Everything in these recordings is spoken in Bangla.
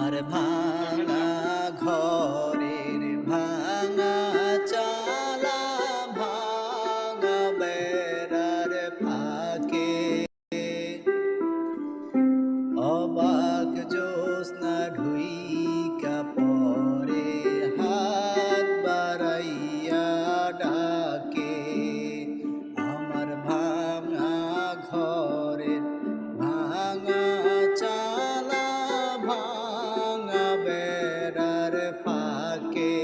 আমার ভাঙা ঘরের ভাঙা চালা ভাঙা বেড়ার ফাঁকে অবাক জ্যোৎস্না ঢুইকা পরে হাত বাড়াইয়া ডাকে আমার ভাঙা ঘরের ভাঙা চালা ভাঙা বেড়ার ফাঁকে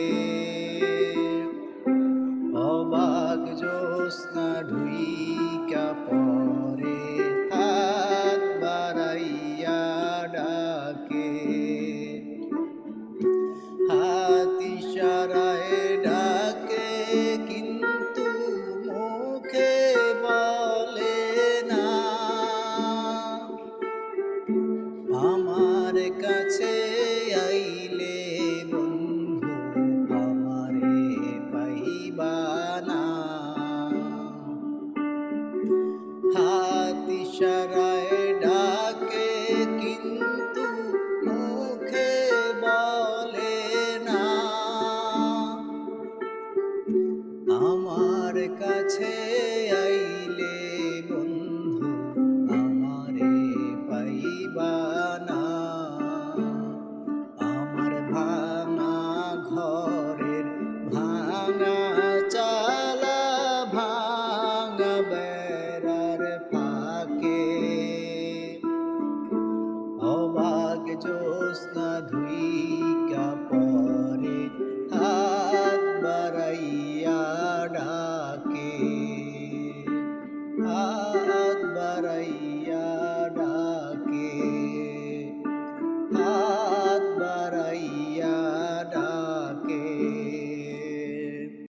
অবাক জ্যোৎস্না ঢুইকা পরে হাত বাড়াইয়া ডাকে হাত ইশারায় ডাকে কিন্তু মুখে বলে না আমার কাছে আইলে বন্ধু আমারে পাইবা না হাত ইশারায় ডাকে কিন্তু মুখে বলে না আমার কাছে আইলে বন্ধু আমারে পাইবা না আমার ভাঙা ঘরের ভাঙা চালা ভাঙা বেড়ার ফাঁকে অবাক জ্যোৎস্না ধুইকা